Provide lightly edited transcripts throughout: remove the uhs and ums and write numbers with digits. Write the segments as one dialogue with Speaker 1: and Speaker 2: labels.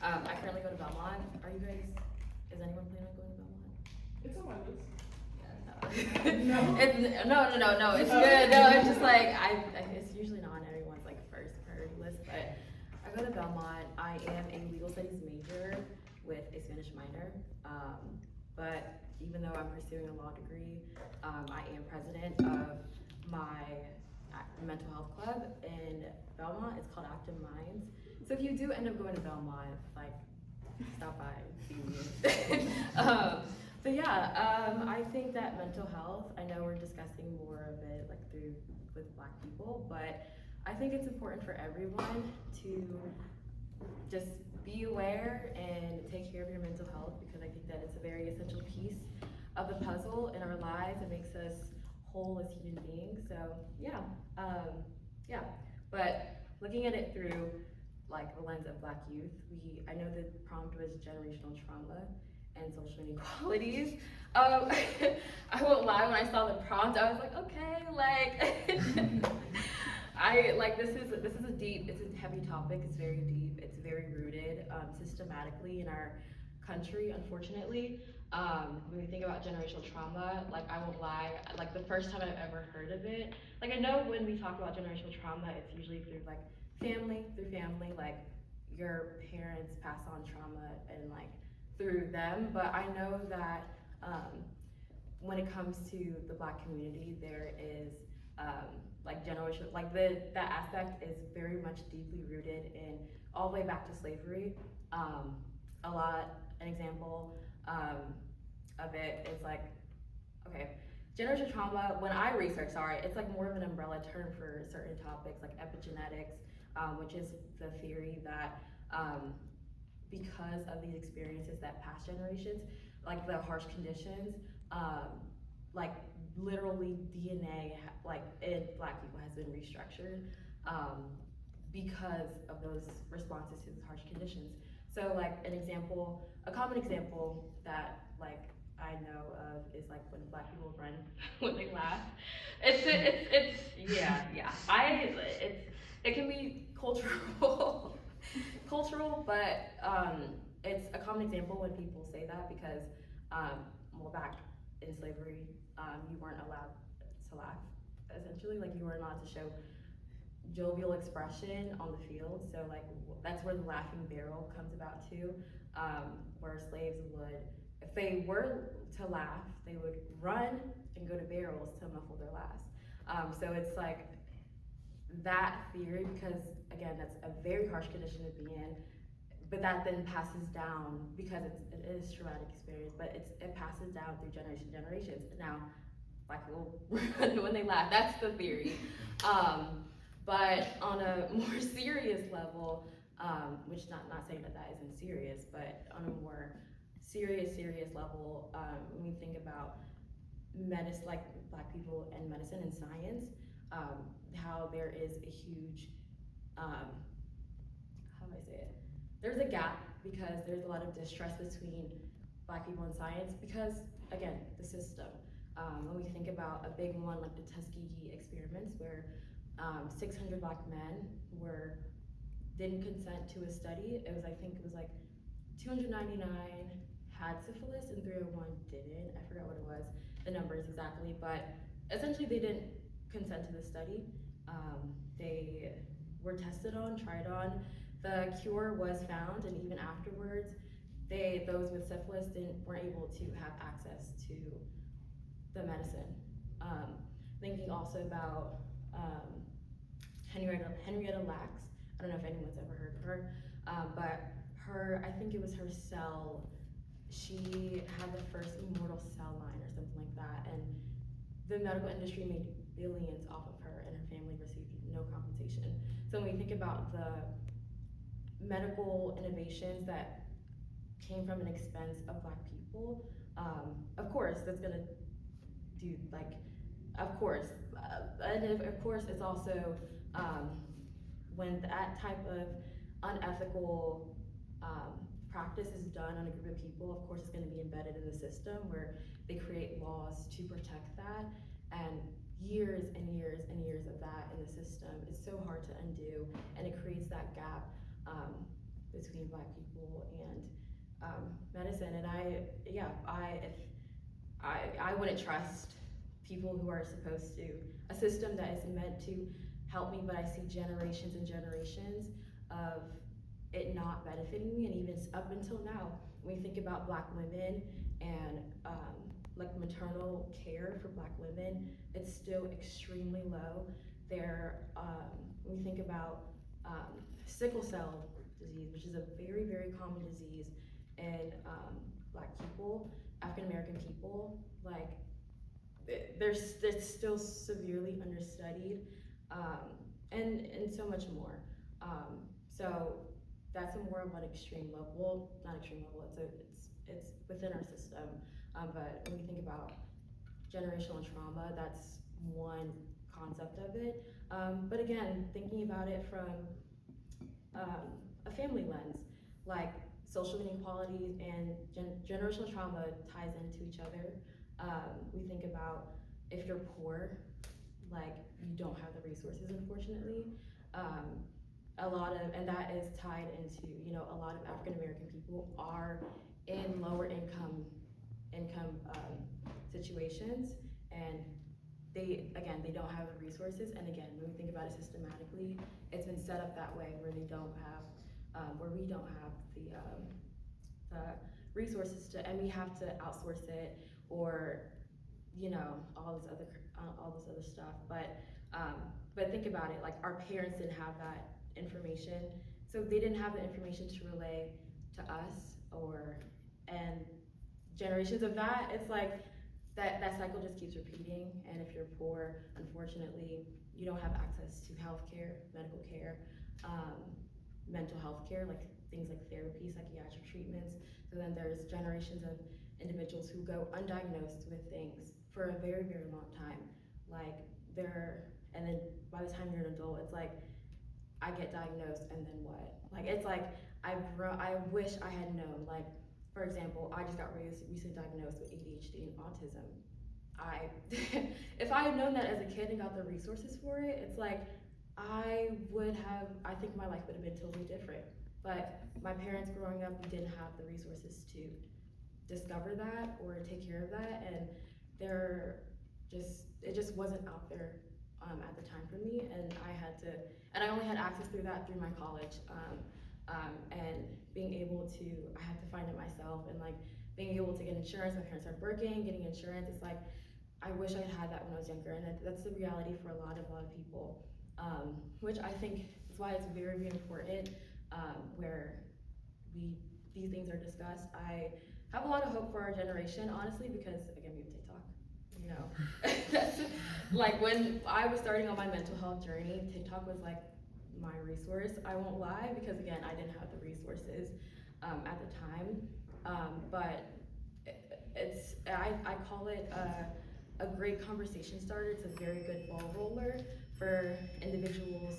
Speaker 1: I currently go to Belmont. Are you guys, is anyone planning on going to Belmont?
Speaker 2: It's on my list.
Speaker 1: No. No, it's good. No, it's just like, it's usually not on everyone's like first priority list, but I go to Belmont. I am a legal studies major with a Spanish minor. But even though I'm pursuing a law degree, I am president of my mental health club in Belmont. It's called Active Minds. So if you do end up going to Belmont, like, stop by, see me. But yeah, I think that mental health, I know we're discussing more of it like with Black people, but I think it's important for everyone to just be aware and take care of your mental health, because I think that it's a very essential piece of the puzzle in our lives. It makes us whole as human beings. So yeah, but looking at it through like the lens of Black youth, I know the prompt was generational trauma and social inequalities. I won't lie, when I saw the prompt, I was like, okay, like, this is it's a heavy topic. It's very deep. It's very rooted systematically in our country, unfortunately. When we think about generational trauma, like, I won't lie, like, the first time I've ever heard of it, like, I know when we talk about generational trauma, it's usually through like family, like your parents pass on trauma and like through them, but I know that when it comes to the Black community, there is like generational, like that aspect is very much deeply rooted in all the way back to slavery. An example of it is like, okay, generational trauma, when I research, it's like more of an umbrella term for certain topics like epigenetics, which is the theory that because of these experiences that past generations, like the harsh conditions, like literally DNA, like in Black people has been restructured because of those responses to these harsh conditions. So like a common example that like I know of is like when Black people run when they laugh. It can be cultural, but it's a common example when people say that because well, back in slavery, you weren't allowed to laugh. Essentially, like, you weren't allowed to show jovial expression on the field. So like that's where the laughing barrel comes about too, where slaves would, if they were to laugh, they would run and go to barrels to muffle their laughs. So it's like that theory, because again, that's a very harsh condition to be in, but that then passes down because it is traumatic experience, but it passes down through generations. Now, Black people run when they laugh. That's the theory. But on a more serious level, which not saying that isn't serious, but on a more serious level, when we think about medicine, like Black people and medicine and science, how there is a huge, how do I say it? There's a gap because there's a lot of distrust between Black people and science because, again, the system. When we think about a big one like the Tuskegee experiments, where 600 Black men didn't consent to a study. I think it was like 299 had syphilis and 301 didn't. I forgot what it was, the numbers exactly, but essentially they didn't consent to the study. They were tested on, tried on. The cure was found, and even afterwards, those with syphilis weren't able to have access to the medicine. Thinking also about Henrietta Lacks. I don't know if anyone's ever heard of her, but I think it was her cell, she had the first immortal cell line or something like that, and the medical industry made billions off of her, and her family received no compensation. So when we think about the medical innovations that came from an expense of Black people, of course that's gonna do, like, of course, and of course it's also when that type of unethical practice is done on a group of people, of course it's going to be embedded in the system where they create laws to protect that, and years and years and years of that in the system is so hard to undo, and it creates that gap between Black people and medicine. And I wouldn't trust people who are supposed to, a system that is meant to help me, but I see generations and generations of it not benefiting me. And even up until now, when you think about Black women and like maternal care for Black women, it's still extremely low. When you think about sickle cell disease, which is a very, very common disease in Black people, African American people, like it's still severely understudied, and so much more. So that's a more of an extreme level. Well, not extreme level. It's within our system. But when you think about generational trauma, that's one concept of it. But again, thinking about it from a family lens, like social inequalities and generational trauma ties into each other. We think about if you're poor, like you don't have the resources, unfortunately. And that is tied into, a lot of African American people are in lower income situations, and they don't have the resources. And again, when we think about it systematically, it's been set up that way where we don't have the resources and we have to outsource it, or all this other stuff. But think about it, like our parents didn't have that information, so they didn't have the information to relay to us, and generations of that. It's like that cycle just keeps repeating. And if you're poor, unfortunately, you don't have access to healthcare, medical care, mental health care, like things like therapy, psychiatric treatments. So then there's generations of individuals who go undiagnosed with things for a very, very long time. And then by the time you're an adult, it's like, I get diagnosed and then what? Like, it's like, I wish I had known. Like, for example, I just got recently diagnosed with ADHD and autism. If I had known that as a kid and got the resources for it, it's like, I think my life would have been totally different. But my parents growing up didn't have the resources to discover that or take care of that, and it just wasn't out there at the time for me, and I only had access through my college, and I had to find it myself, and like being able to get insurance. My parents started working, getting insurance. It's like, I wish I had that when I was younger, and that's the reality for a lot of people, which I think is why it's very, very important where these things are discussed. I have a lot of hope for our generation, honestly, because again, we have TikTok. That's like when I was starting on my mental health journey, TikTok was like my resource. I won't lie, because again, I didn't have the resources at the time. But I call it a great conversation starter. It's a very good ball roller for individuals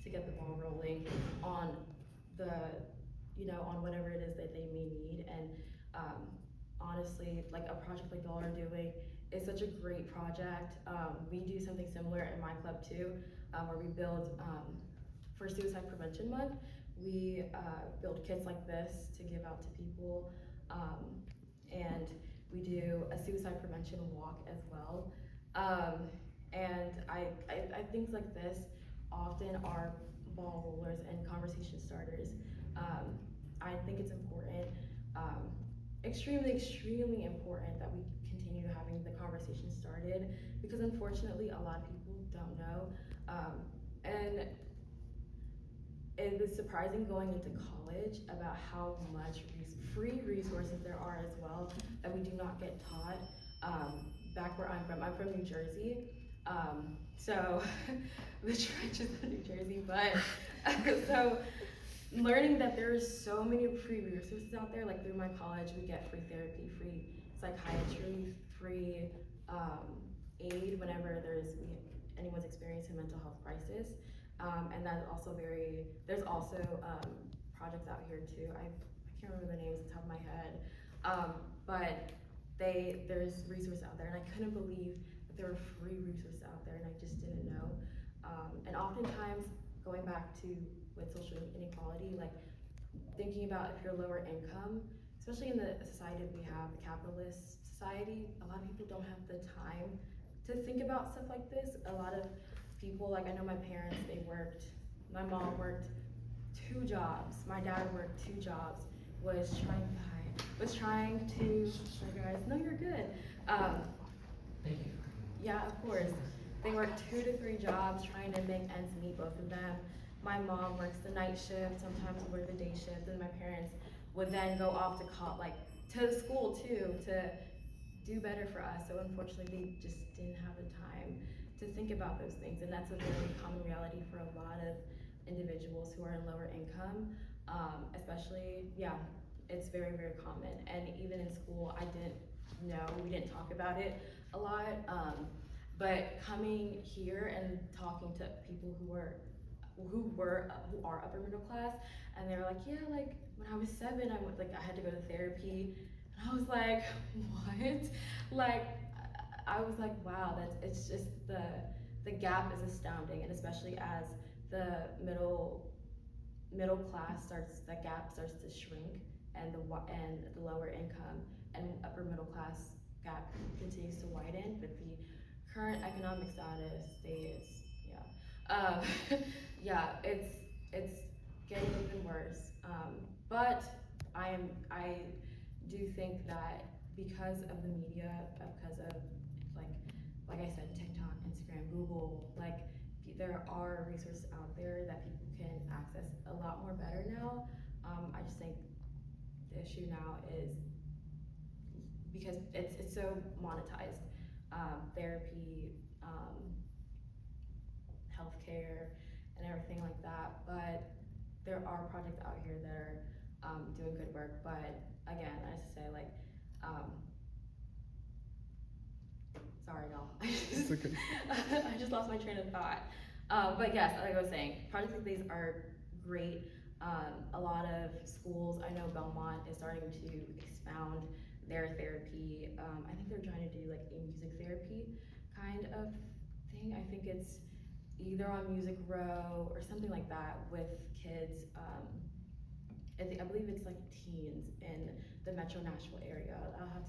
Speaker 1: to get the ball rolling on on whatever it is that they may need. And honestly, like a project like y'all are doing is such a great project. We do something similar in my club too, where we build, for Suicide Prevention Month, we build kits like this to give out to people, and we do a suicide prevention walk as well. And I things like this often are ball rollers and conversation starters. I think it's important, extremely, extremely important, that we continue having the conversation started, because unfortunately a lot of people don't know. And it was surprising going into college about how much free resources there are as well that we do not get taught. Back where I'm from New Jersey. So the trenches of New Jersey, but so learning that there's so many free resources out there, like through my college, we get free therapy, free psychiatry, free aid whenever anyone's experiencing a mental health crisis. And that's also there's also projects out here too. I can't remember the names off the top of my head, but there's resources out there, and I couldn't believe that there were free resources out there, and I just didn't know. And oftentimes going back to with social inequality, like thinking about if you're lower income, especially in the society we have, the capitalist society, a lot of people don't have the time to think about stuff like this. A lot of people, like I know my parents, my mom worked 2 jobs, my dad worked 2 jobs, was trying to, sorry guys, no you're good.
Speaker 2: Thank you.
Speaker 1: Yeah, of course. They worked 2 to 3 jobs trying to make ends meet, both of them. My mom works the night shift, sometimes would work the day shift, and my parents would then go off to school too, to do better for us. So unfortunately, they just didn't have the time to think about those things, and that's a very common reality for a lot of individuals who are in lower income, especially, yeah, it's very, very common. And even in school, we didn't talk about it a lot, but coming here and talking to people who are upper middle class, and they were like, yeah, like when I was 7, I had to go to therapy, and I was like, what? Like, I was like, wow, it's just the gap is astounding, and especially as the middle class that gap starts to shrink, and the lower income and upper middle class gap continues to widen with the current economic status. Yeah, it's getting even worse. But I do think that because of the media, because of like I said, TikTok, Instagram, Google, like there are resources out there that people can access a lot more better now. I just think the issue now is because it's so monetized. Therapy, healthcare, and everything like that. But there are projects out here that are doing good work. But again, I just say sorry y'all.
Speaker 3: It's okay.
Speaker 1: I just lost my train of thought. But yes, like I was saying, projects like these are great. A lot of schools, I know Belmont is starting to expound their therapy. I think they're trying to do like a music therapy kind of thing. I think it's either on Music Row or something like that with kids. I believe it's like teens in the Metro Nashville area. I have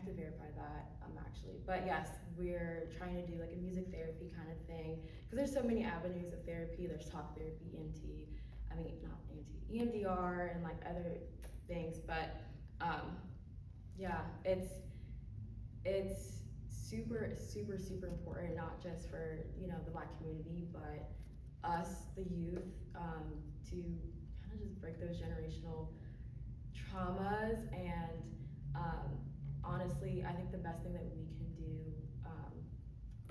Speaker 1: to verify that actually. But yes, we're trying to do like a music therapy kind of thing, because there's so many avenues of therapy. There's talk therapy, not EMT, EMDR, and like other things. But yeah, it's super, super, super important, not just for the Black community, but us, the youth, to kind of just break those generational traumas. And honestly, I think the best thing that we can do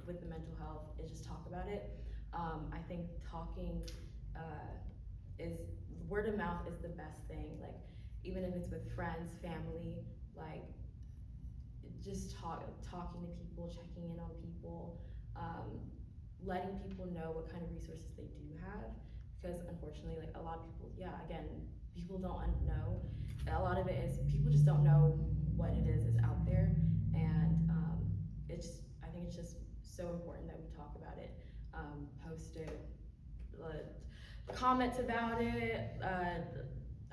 Speaker 1: with the mental health is just talk about it. I think talking is word of mouth is the best thing. Like even if it's with friends, family, like just talking to people, checking in on people, letting people know what kind of resources they do have. Because unfortunately, like a lot of people, people don't know. A lot of it is people just don't know what it is out there, and I think it's just so important that we talk about it, post it, comment about it.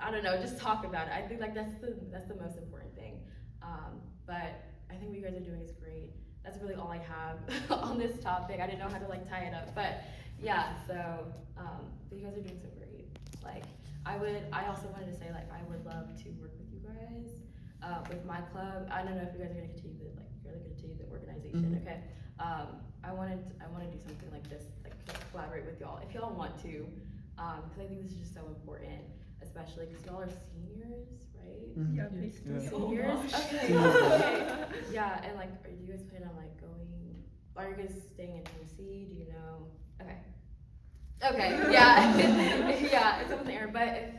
Speaker 1: I don't know, just talk about it. I think like that's the most important thing. But I think what you guys are doing is great. That's really all I have on this topic. I didn't know how to like tie it up, but yeah. So you guys are doing so great. Like I also wanted to say like I would love to work with you guys with my club. I don't know if you guys are gonna continue the organization.
Speaker 3: Mm-hmm.
Speaker 1: Okay. I want to do something like this, like collaborate with y'all if y'all want to, because I think this is just so important, especially because y'all are seniors, right?
Speaker 3: Mm-hmm.
Speaker 4: Yeah, please do.
Speaker 3: Yeah.
Speaker 1: Seniors.
Speaker 4: Oh,
Speaker 1: Okay. Okay. Yeah, and like, are you guys planning on like going? Are you guys staying in Tennessee? Do you know? Okay. Okay. Yeah. Yeah, it's up in the air. But if